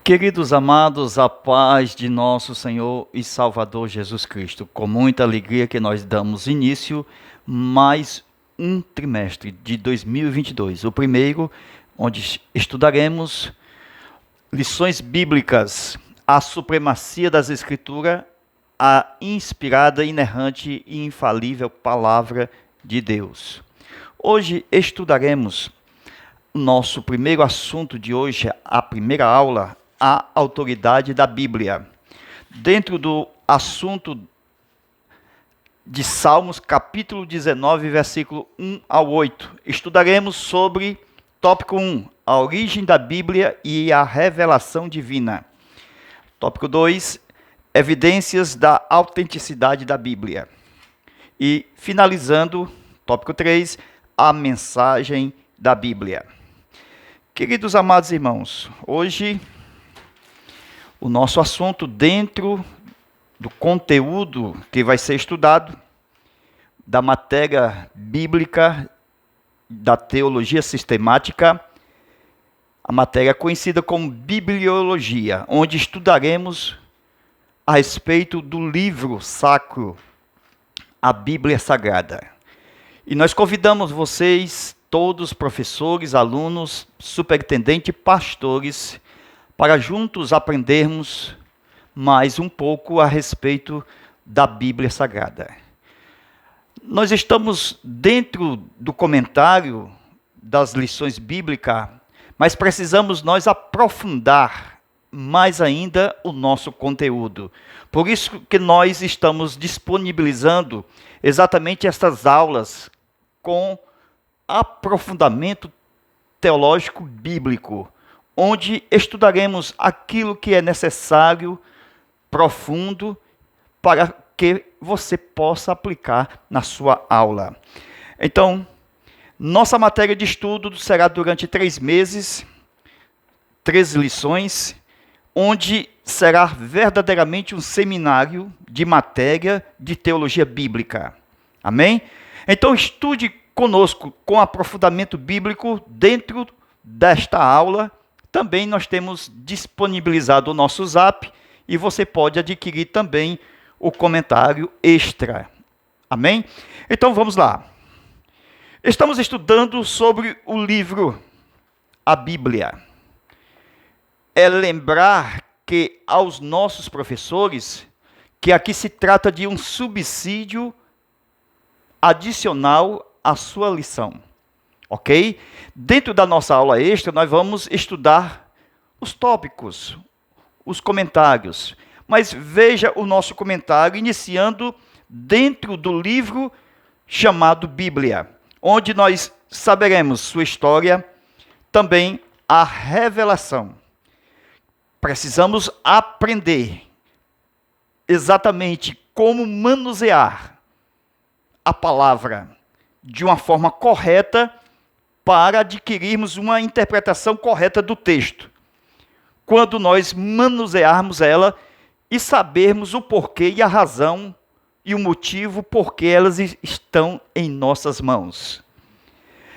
Queridos amados, a paz de nosso Senhor e Salvador Jesus Cristo. Com muita alegria que nós damos início mais um trimestre de 2022. O primeiro, onde estudaremos lições bíblicas, a supremacia das Escrituras, a inspirada, inerrante e infalível Palavra de Deus. Hoje estudaremos nosso primeiro assunto de hoje, a primeira aula, a autoridade da Bíblia. Dentro do assunto de Salmos, capítulo 19, versículo 1 ao 8, estudaremos sobre tópico 1, a origem da Bíblia e a revelação divina. Tópico 2, evidências da autenticidade da Bíblia. E, finalizando, tópico 3, a mensagem da Bíblia. Queridos amados irmãos, hoje o nosso assunto dentro do conteúdo que vai ser estudado, da matéria bíblica, da teologia sistemática, a matéria conhecida como bibliologia, onde estudaremos a respeito do livro sacro, a Bíblia Sagrada. E nós convidamos vocês, todos professores, alunos, superintendentes, pastores, para juntos aprendermos mais um pouco a respeito da Bíblia Sagrada. Nós estamos dentro do comentário das lições bíblicas, mas precisamos nós aprofundar mais ainda o nosso conteúdo. Por isso que nós estamos disponibilizando exatamente estas aulas com aprofundamento teológico bíblico, onde estudaremos aquilo que é necessário, profundo, para que você possa aplicar na sua aula. Então, nossa matéria de estudo será durante 3 meses, 13 lições, onde será verdadeiramente um seminário de matéria de teologia bíblica. Amém? Então, estude conosco com aprofundamento bíblico dentro desta aula. Também nós temos disponibilizado o nosso Zap e você pode adquirir também o comentário extra. Amém? Então vamos lá. Estamos estudando sobre o livro, a Bíblia. É lembrar que aos nossos professores que aqui se trata de um subsídio adicional à sua lição. Ok? Dentro da nossa aula extra, nós vamos estudar os tópicos, os comentários. Mas veja o nosso comentário iniciando dentro do livro chamado Bíblia, onde nós saberemos sua história, também a revelação. Precisamos aprender exatamente como manusear a palavra de uma forma correta, para adquirirmos uma interpretação correta do texto. Quando nós manusearmos ela e sabermos o porquê e a razão e o motivo por que elas estão em nossas mãos.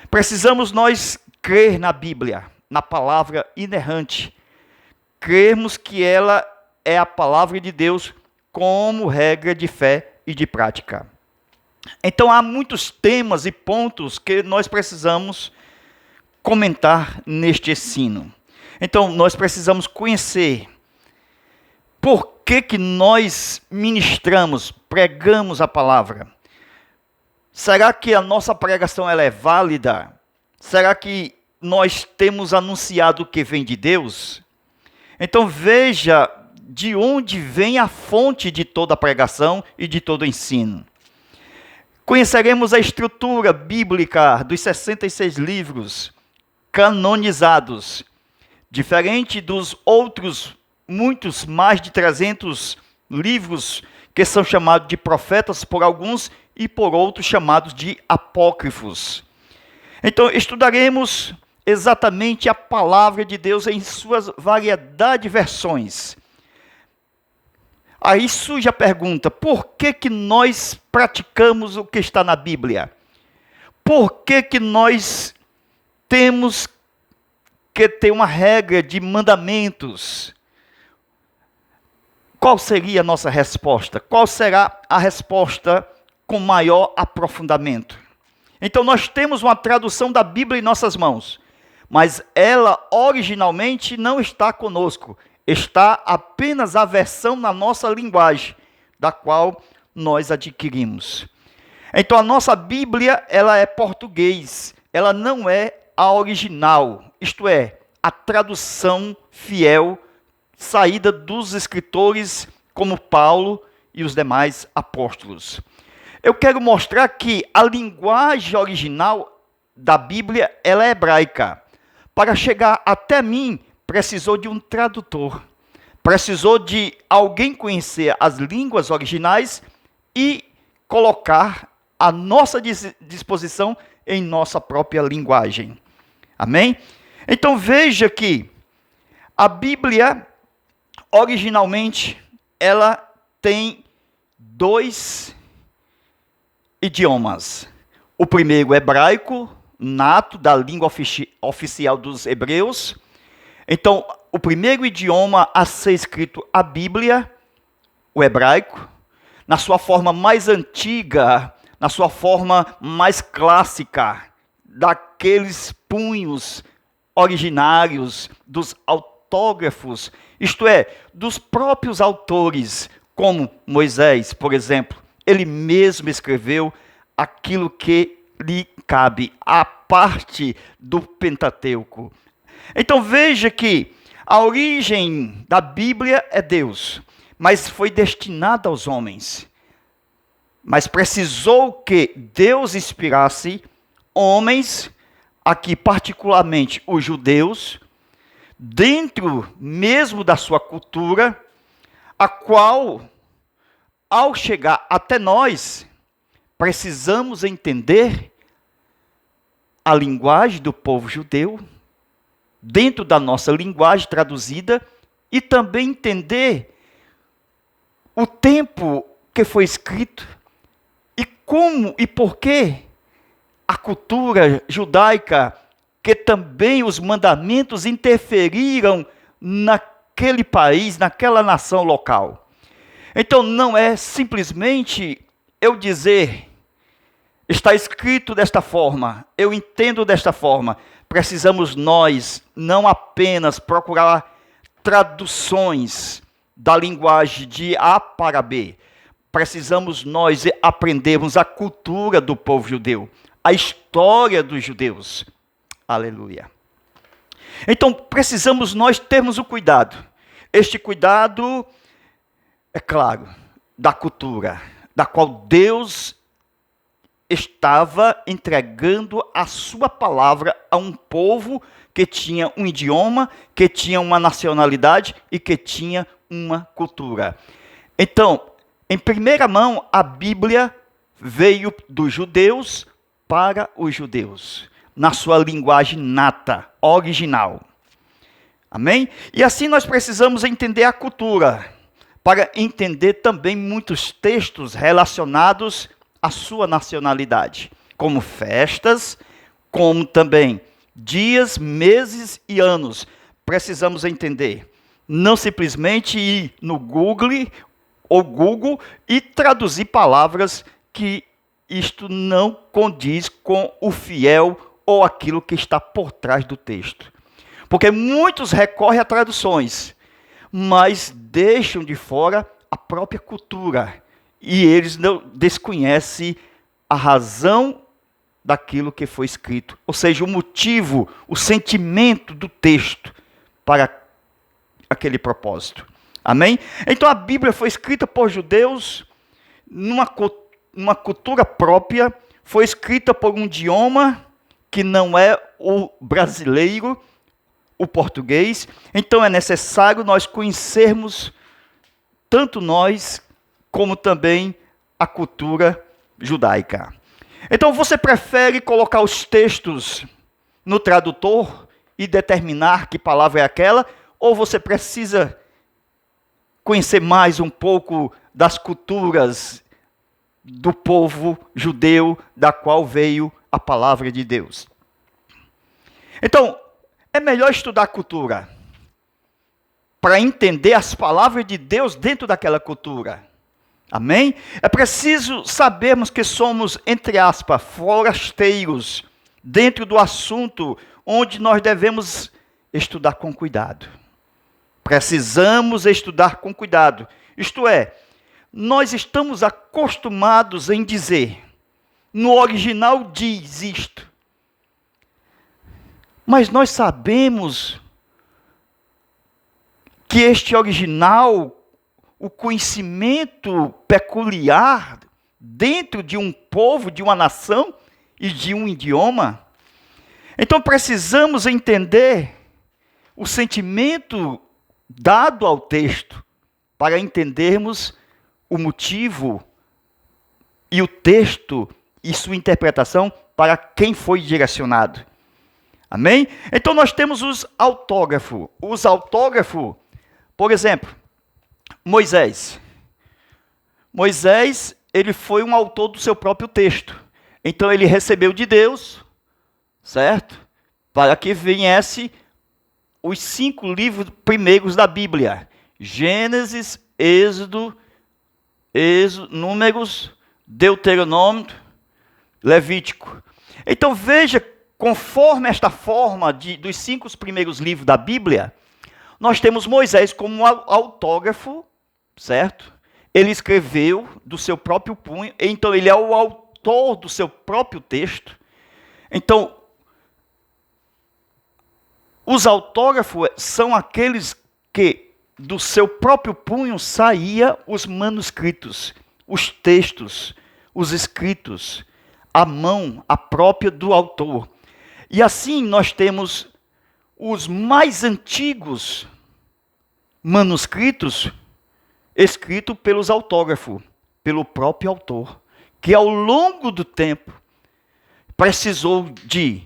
Precisamos nós crer na Bíblia, na palavra inerrante. Crermos que ela é a palavra de Deus como regra de fé e de prática. Então há muitos temas e pontos que nós precisamos comentar neste ensino. Então, nós precisamos conhecer por que nós ministramos, pregamos a palavra. Será que a nossa pregação ela é válida? Será que nós temos anunciado o que vem de Deus? Então, veja de onde vem a fonte de toda a pregação e de todo o ensino. Conheceremos a estrutura bíblica dos 66 livros canonizados, diferente dos outros muitos mais de 300 livros que são chamados de profetas por alguns e por outros chamados de apócrifos. Então, estudaremos exatamente a palavra de Deus em suas variedade de versões. Aí surge a pergunta, por que nós praticamos o que está na Bíblia? Por que nós temos que ter uma regra de mandamentos? qual seria a nossa resposta? Qual será a resposta com maior aprofundamento? Então nós temos uma tradução da Bíblia em nossas mãos, mas ela originalmente não está conosco. Está apenas a versão na nossa linguagem, da qual nós adquirimos. Então a nossa Bíblia, ela é português, ela não é a original, isto é, a tradução fiel, saída dos escritores como Paulo e os demais apóstolos. Eu quero mostrar que a linguagem original da Bíblia, ela é hebraica. Para chegar até mim, precisou de um tradutor. Precisou de alguém conhecer as línguas originais e colocar à nossa disposição em nossa própria linguagem. Amém? Então veja que a Bíblia, originalmente, ela tem 2 idiomas. O primeiro, hebraico, nato, da língua oficial dos hebreus. Então, o primeiro idioma a ser escrito a Bíblia, o hebraico, na sua forma mais antiga, na sua forma mais clássica, daqueles punhos originários, dos autógrafos, isto é, dos próprios autores, como Moisés, por exemplo. Ele mesmo escreveu aquilo que lhe cabe, a parte do Pentateuco. Então veja que a origem da Bíblia é Deus, mas foi destinada aos homens. Mas precisou que Deus inspirasse homens, aqui particularmente os judeus, dentro mesmo da sua cultura, a qual, ao chegar até nós, precisamos entender a linguagem do povo judeu, dentro da nossa linguagem traduzida, e também entender o tempo que foi escrito, e como e por que a cultura judaica, que também os mandamentos interferiram naquele país, naquela nação local. Então não é simplesmente eu dizer, está escrito desta forma, eu entendo desta forma. Precisamos nós não apenas procurar traduções da linguagem de A para B. Precisamos nós aprendermos a cultura do povo judeu, a história dos judeus. Aleluia. Então precisamos nós termos o cuidado. Este cuidado, é claro, da cultura, da qual Deus estava entregando a sua palavra a um povo que tinha um idioma, que tinha uma nacionalidade e que tinha uma cultura. Então, em primeira mão, a Bíblia veio dos judeus para os judeus, na sua linguagem nata, original. Amém? E assim nós precisamos entender a cultura, para entender também muitos textos relacionados à sua nacionalidade, como festas, como também dias, meses e anos. Precisamos entender. Não simplesmente ir no Google e traduzir palavras que isto não condiz com o fiel ou aquilo que está por trás do texto. Porque muitos recorrem a traduções, mas deixam de fora a própria cultura. E eles não desconhecem a razão daquilo que foi escrito. Ou seja, o motivo, o sentimento do texto para aquele propósito. Amém? Então a Bíblia foi escrita por judeus, numa cultura própria, foi escrita por um idioma que não é o brasileiro, o português. Então é necessário nós conhecermos, tanto nós, como também a cultura judaica. Então você prefere colocar os textos no tradutor e determinar que palavra é aquela, ou você precisa conhecer mais um pouco das culturas do povo judeu, da qual veio a palavra de Deus? Então, é melhor estudar a cultura. para entender as palavras de Deus dentro daquela cultura. Amém? É preciso sabermos que somos, entre aspas, forasteiros dentro do assunto onde nós devemos estudar com cuidado. Precisamos estudar com cuidado. Isto é, nós estamos acostumados em dizer, no original diz isto. Mas nós sabemos que este original, o conhecimento peculiar dentro de um povo, de uma nação e de um idioma. Então precisamos entender o sentimento dado ao texto para entendermos o motivo e o texto e sua interpretação para quem foi direcionado. Amém? Então nós temos os autógrafos. Os autógrafos, por exemplo, Moisés. Moisés, ele foi um autor do seu próprio texto. Então ele recebeu de Deus, certo? Para que viesse os 5 livros primeiros da Bíblia. Gênesis, Êxodo, Números, Deuteronômio, Levítico. Então veja, conforme esta forma dos 5 primeiros livros da Bíblia, nós temos Moisés como autógrafo, certo? Ele escreveu do seu próprio punho, então ele é o autor do seu próprio texto. Então, os autógrafos são aqueles que do seu próprio punho saía os manuscritos, os textos, os escritos, a mão, a própria do autor. E assim nós temos os mais antigos manuscritos escritos pelos autógrafos, pelo próprio autor, que ao longo do tempo precisou de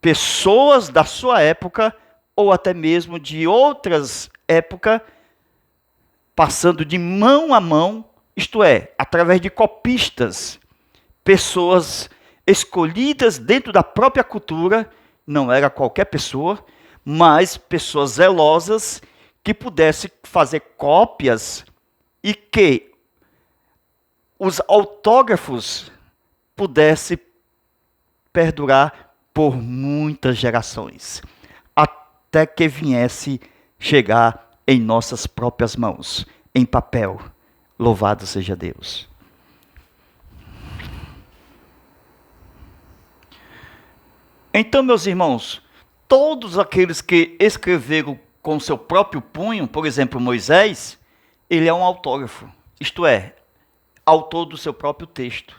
pessoas da sua época ou até mesmo de outras épocas, passando de mão a mão, isto é, através de copistas, pessoas escolhidas dentro da própria cultura, não era qualquer pessoa, mas pessoas zelosas que pudessem fazer cópias e que os autógrafos pudessem perdurar por muitas gerações, até que viesse chegar em nossas próprias mãos, em papel. Louvado seja Deus. Então, meus irmãos, todos aqueles que escreveram com seu próprio punho, por exemplo, Moisés, ele é um autógrafo, isto é, autor do seu próprio texto,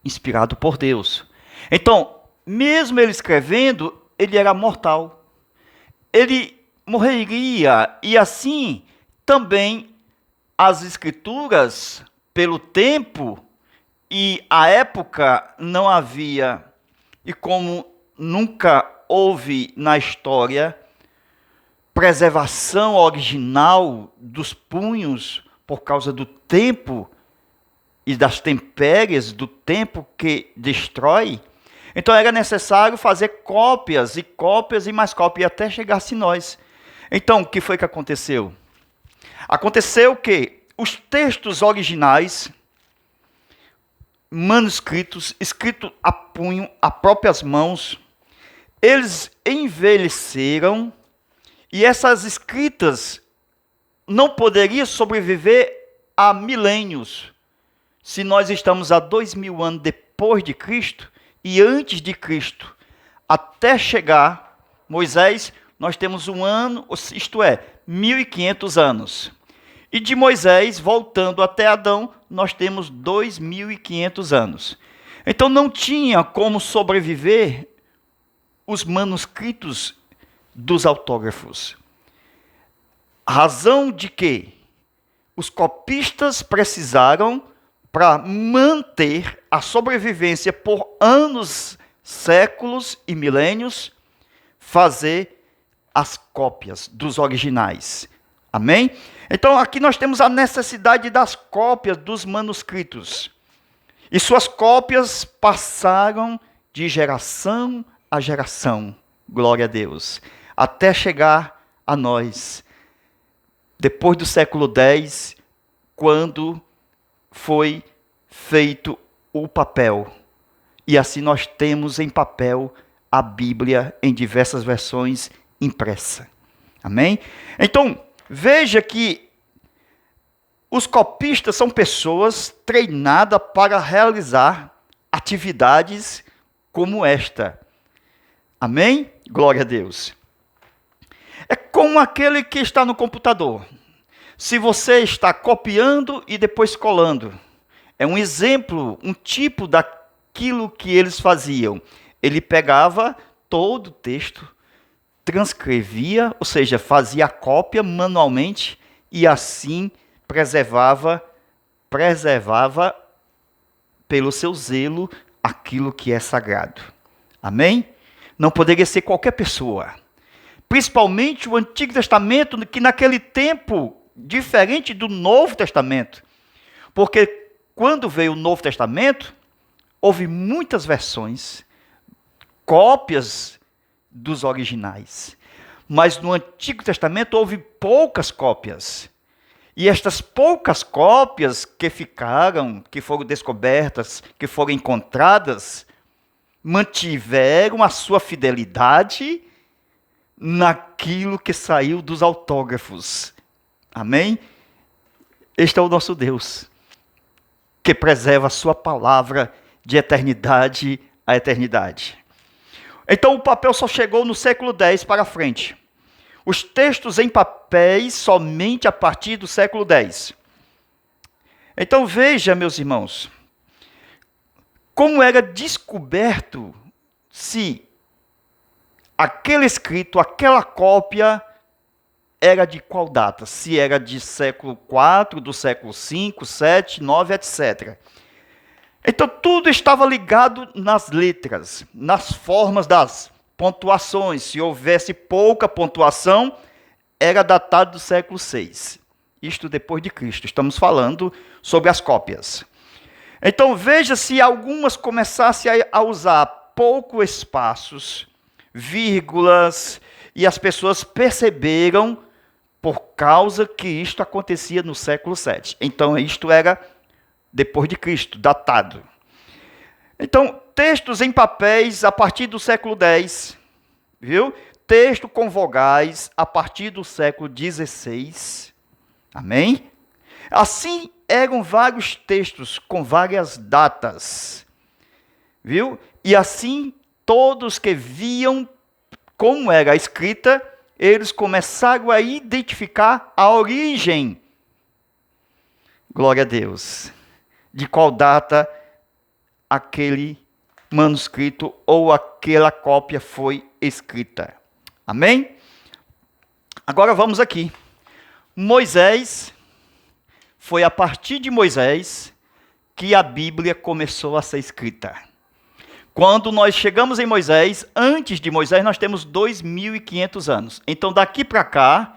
inspirado por Deus. Então, mesmo ele escrevendo, ele era mortal. Ele morreria, e assim também as escrituras, pelo tempo e a época, não havia, e como nunca houve na história, preservação original dos punhos por causa do tempo e das intempéries do tempo que destrói. Então era necessário fazer cópias e mais cópias até chegasse nós. Então o que foi que aconteceu? Aconteceu que os textos originais, manuscritos, escritos a punho, a próprias mãos, eles envelheceram e essas escritas não poderiam sobreviver a milênios. Se nós estamos a 2000 anos depois de Cristo e antes de Cristo, até chegar Moisés, nós temos um ano, isto é, 1500 anos. E de Moisés, voltando até Adão, nós temos 2500 anos. Então não tinha como sobreviver os manuscritos dos autógrafos. A razão de que os copistas precisaram, para manter a sobrevivência por anos, séculos e milênios, fazer as cópias dos originais. Amém? Então aqui nós temos a necessidade das cópias dos manuscritos. E suas cópias passaram de geração a geração, glória a Deus, até chegar a nós. depois do século X, quando foi feito o papel. E assim nós temos em papel a Bíblia em diversas versões impressa. Amém? Então, veja que os copistas são pessoas treinadas para realizar atividades como esta. Amém? Glória a Deus. É como aquele que está no computador. Se você está copiando e depois colando, é um exemplo, um tipo daquilo que eles faziam. Ele pegava todo o texto, transcrevia, ou seja, fazia a cópia manualmente e assim preservava pelo seu zelo aquilo que é sagrado. Amém? Não poderia ser qualquer pessoa. Principalmente o Antigo Testamento, que naquele tempo, diferente do Novo Testamento. Porque quando veio o Novo Testamento, houve muitas versões, cópias dos originais. Mas no Antigo Testamento houve poucas cópias. E estas poucas cópias que ficaram, que foram descobertas, que foram encontradas, mantiveram a sua fidelidade naquilo que saiu dos autógrafos. Amém? Este é o nosso Deus, que preserva a sua palavra de eternidade a eternidade. Então o papel só chegou no século X para frente. Os textos em papéis somente a partir do século X. Então veja, meus irmãos, como era descoberto se aquele escrito, aquela cópia, era de qual data? Se era de século IV, do século V, VII, IX, etc. Então tudo estava ligado nas letras, nas formas das pontuações. Se houvesse pouca pontuação, era datado do século VI. Isto depois de Cristo. Estamos falando sobre as cópias. Então veja se algumas começassem a usar pouco espaços, vírgulas, e as pessoas perceberam por causa que isto acontecia no século VII. Então isto era depois de Cristo, datado. Então, textos em papéis a partir do século X, viu? Texto com vogais a partir do século XVI. Amém? Assim, eram vários textos com várias datas, viu? E assim, todos que viam como era a escrita, eles começaram a identificar a origem. Glória a Deus. De qual data aquele manuscrito ou aquela cópia foi escrita. Amém? Agora vamos aqui. Moisés, foi a partir de Moisés que a Bíblia começou a ser escrita. Quando nós chegamos em Moisés, antes de Moisés, nós temos 2.500 anos. Então, daqui para cá,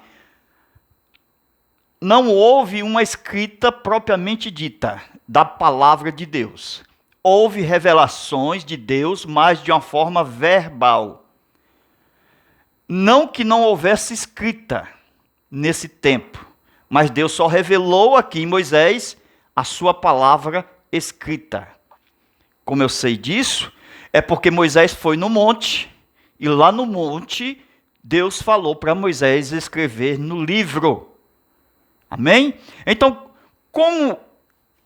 não houve uma escrita propriamente dita da palavra de Deus. Houve revelações de Deus, mas de uma forma verbal. Não que não houvesse escrita nesse tempo, mas Deus só revelou aqui em Moisés a sua palavra escrita. Como eu sei disso, é porque Moisés foi no monte, e lá no monte, Deus falou para Moisés escrever no livro. Amém? Então, como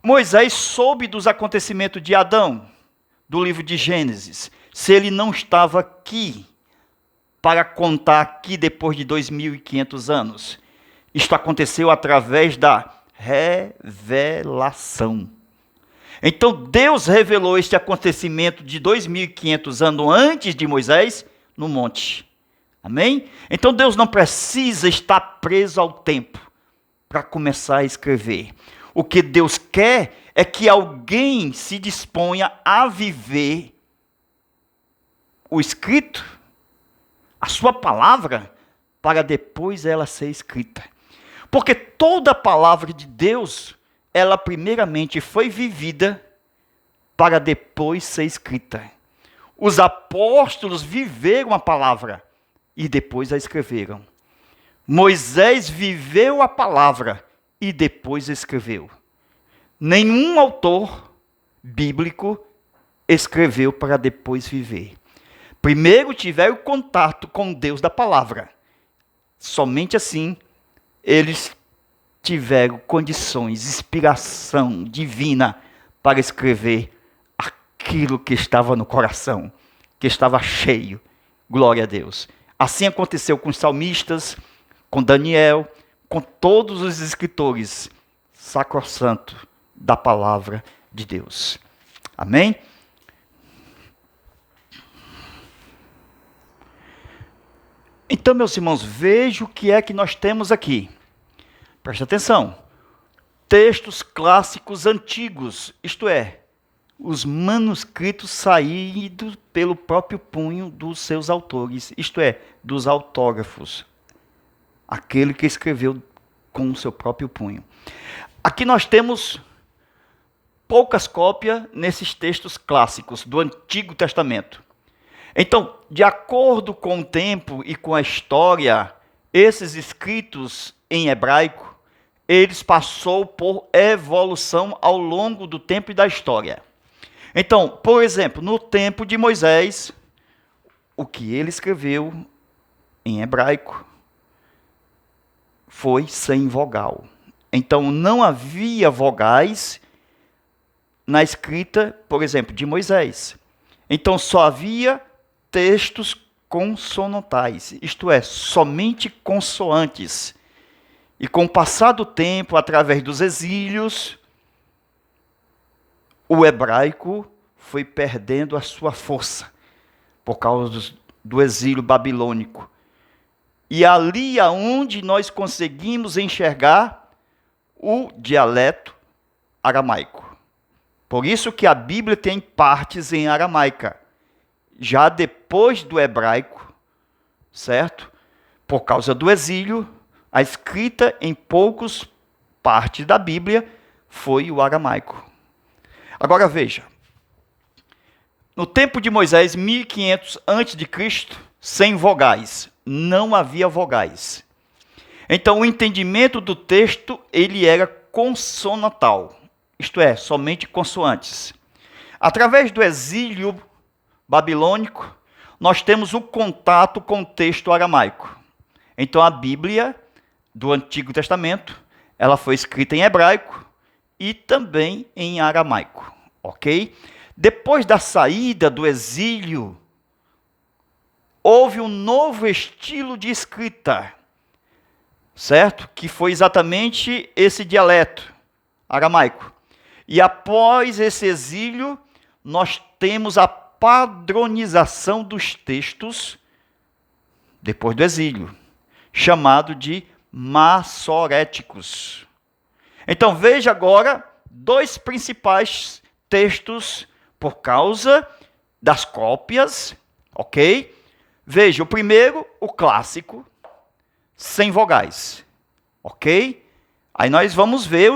Moisés soube dos acontecimentos de Adão, do livro de Gênesis, se ele não estava aqui para contar aqui depois de 2.500 anos? Isto aconteceu através da revelação. Então Deus revelou este acontecimento de 2.500 anos antes de Moisés no monte. Amém? Então Deus não precisa estar preso ao tempo para começar a escrever. O que Deus quer é que alguém se disponha a viver o escrito, a sua palavra, para depois ela ser escrita. Porque toda a palavra de Deus, ela primeiramente foi vivida para depois ser escrita. Os apóstolos viveram a palavra e depois a escreveram. Moisés viveu a palavra e depois escreveu. Nenhum autor bíblico escreveu para depois viver. Primeiro tiveram contato com Deus da palavra. Somente assim eles tiveram condições, inspiração divina para escrever aquilo que estava no coração, que estava cheio. Glória a Deus. Assim aconteceu com os salmistas, com Daniel, com todos os escritores sacrossantos da palavra de Deus. Amém? Então, meus irmãos, veja o que é que nós temos aqui. Preste atenção. Textos clássicos antigos, isto é, os manuscritos saídos pelo próprio punho dos seus autores, isto é, dos autógrafos. Aquele que escreveu com o seu próprio punho. Aqui nós temos poucas cópias nesses textos clássicos do Antigo Testamento. Então, de acordo com o tempo e com a história, esses escritos em hebraico, eles passou por evolução ao longo do tempo e da história. Então, por exemplo, no tempo de Moisés, o que ele escreveu em hebraico foi sem vogal. Então, não havia vogais na escrita, por exemplo, de Moisés. Então, só havia textos consonantais, isto é, somente consoantes. E com o passar do tempo, através dos exílios, o hebraico foi perdendo a sua força por causa do exílio babilônico. E ali aonde nós conseguimos enxergar o dialeto aramaico. Por isso que a Bíblia tem partes em aramaica. Já depois do hebraico, certo? Por causa do exílio, a escrita em poucas partes da Bíblia foi o aramaico. Agora veja, no tempo de Moisés, 1500 a.C., sem vogais, não havia vogais. Então o entendimento do texto, ele era consonantal, isto é, somente consoantes. Através do exílio babilônico, nós temos o contato com o texto aramaico. Então a Bíblia do Antigo Testamento, ela foi escrita em hebraico e também em aramaico, ok? Depois da saída do exílio, houve um novo estilo de escrita, certo? Que foi exatamente esse dialeto aramaico. E após esse exílio, nós temos a padronização dos textos, depois do exílio, chamado de massoréticos. Então veja agora dois principais textos por causa das cópias, ok? Veja, o primeiro, o clássico, sem vogais, ok? Aí nós vamos ver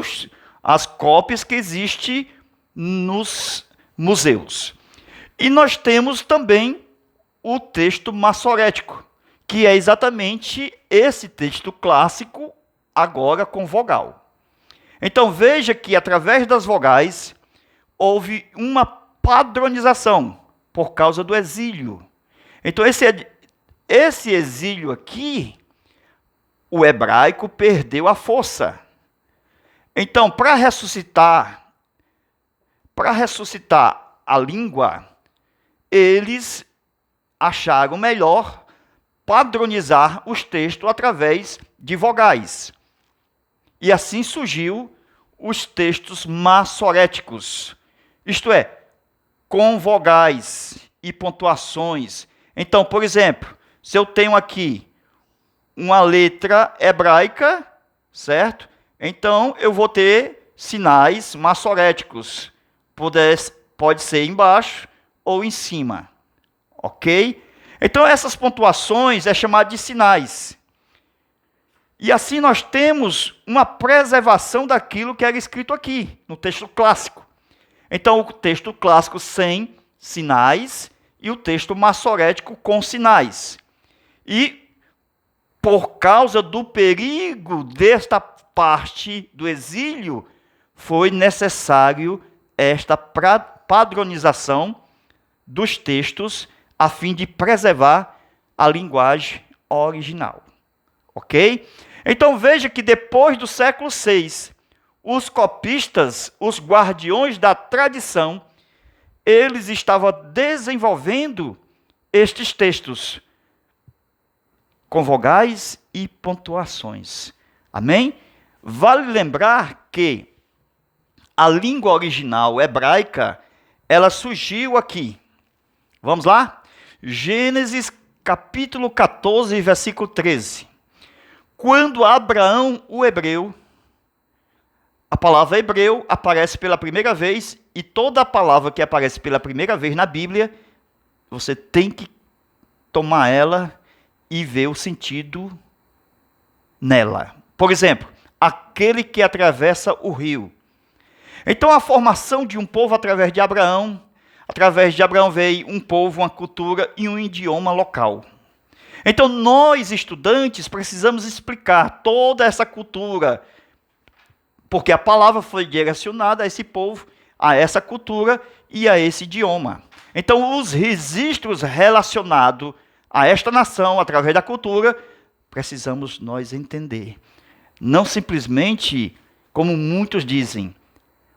as cópias que existem nos museus. E nós temos também o texto massorético, que é exatamente esse texto clássico, agora com vogal. Então veja que através das vogais houve uma padronização por causa do exílio. Então esse exílio aqui, o hebraico perdeu a força. Então, para ressuscitar a língua, eles acharam melhor padronizar os textos através de vogais. E assim surgiu os textos massoréticos, isto é, com vogais e pontuações. Então, por exemplo, se eu tenho aqui uma letra hebraica, certo? Então, eu vou ter sinais massoréticos. Pode ser embaixo ou em cima, ok? Então, essas pontuações é chamado de sinais. E assim nós temos uma preservação daquilo que era escrito aqui, no texto clássico. Então, o texto clássico sem sinais e o texto massorético com sinais. E, por causa do perigo desta parte do exílio, foi necessário esta padronização dos textos a fim de preservar a linguagem original. Ok? Então veja que depois do século VI, os copistas, os guardiões da tradição, eles estavam desenvolvendo estes textos com vogais e pontuações. Amém? Vale lembrar que a língua original hebraica, ela surgiu aqui. Vamos lá? Gênesis capítulo 14, versículo 13. Quando Abraão, o hebreu, a palavra hebreu aparece pela primeira vez, e toda a palavra que aparece pela primeira vez na Bíblia, você tem que tomar ela e ver o sentido nela. Por exemplo, aquele que atravessa o rio. Então a formação de um povo através de Abraão veio um povo, uma cultura e um idioma local. Então nós, estudantes, precisamos explicar toda essa cultura, porque a palavra foi direcionada a esse povo, a essa cultura e a esse idioma. Então os registros relacionados a esta nação, através da cultura, precisamos nós entender. Não simplesmente, como muitos dizem,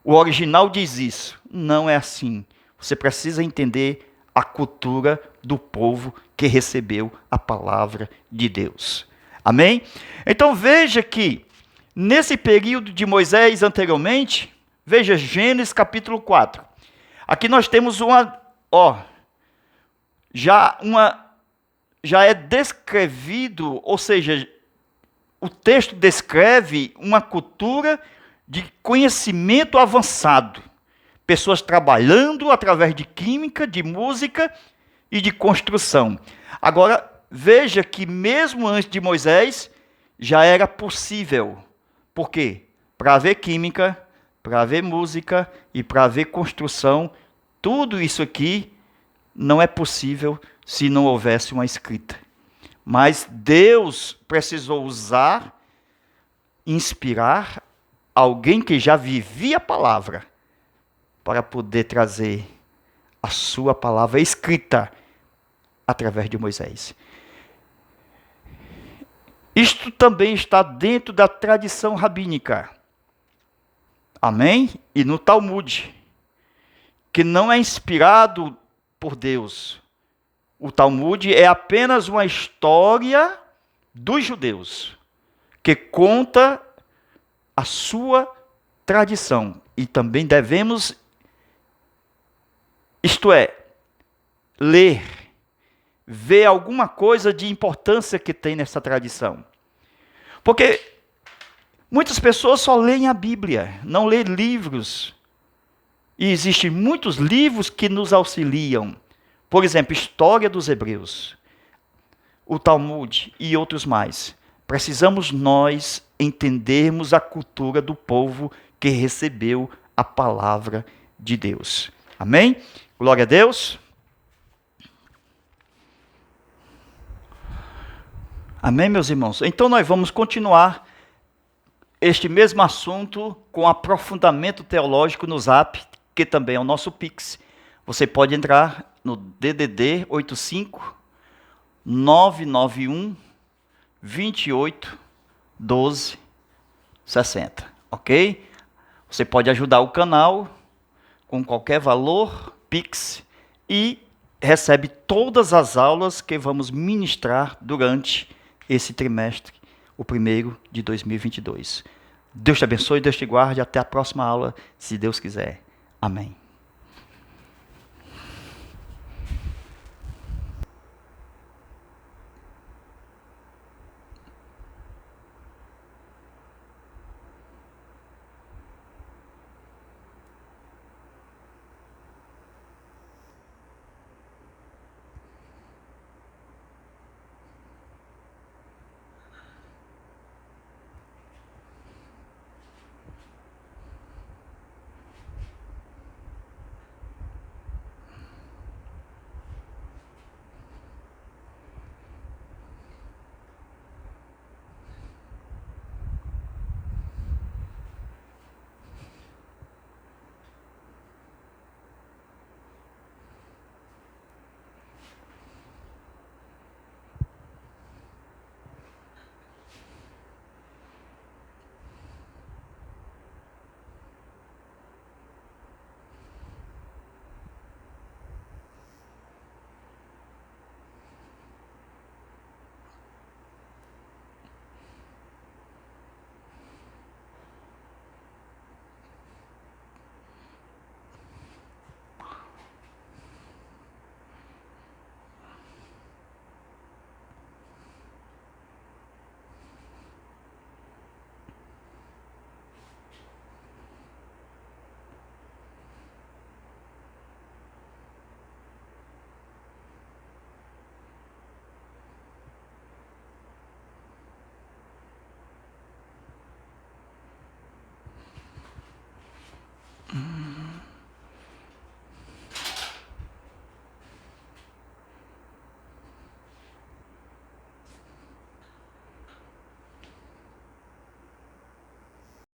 o original diz isso. Não é assim. Você precisa entender a cultura do povo que recebeu a palavra de Deus. Amém? Então veja que, nesse período de Moisés anteriormente, veja Gênesis capítulo 4. Aqui nós temos já é descrevido, ou seja, o texto descreve uma cultura de conhecimento avançado. Pessoas trabalhando através de química, de música e de construção. Agora, veja que mesmo antes de Moisés, já era possível. Por quê? Para haver química, para haver música e para haver construção, tudo isso aqui não é possível se não houvesse uma escrita. Mas Deus precisou usar, inspirar alguém que já vivia a palavra para poder trazer a sua palavra escrita através de Moisés. Isto também está dentro da tradição rabínica. Amém? E no Talmud, que não é inspirado por Deus. O Talmud é apenas uma história dos judeus, que conta a sua tradição. E também devemos, isto é, ler, ver alguma coisa de importância que tem nessa tradição. Porque muitas pessoas só leem a Bíblia, não leem livros. E existem muitos livros que nos auxiliam. Por exemplo, História dos Hebreus, o Talmud e outros mais. Precisamos nós entendermos a cultura do povo que recebeu a palavra de Deus. Amém? Glória a Deus. Amém, meus irmãos? Então nós vamos continuar este mesmo assunto com aprofundamento teológico no Zap, que também é o nosso Pix. Você pode entrar no DDD 85 991 28 12 60, ok? Você pode ajudar o canal com qualquer valor, Pix, e recebe todas as aulas que vamos ministrar durante esse trimestre, o primeiro de 2022. Deus te abençoe, Deus te guarde, até a próxima aula, se Deus quiser. Amém.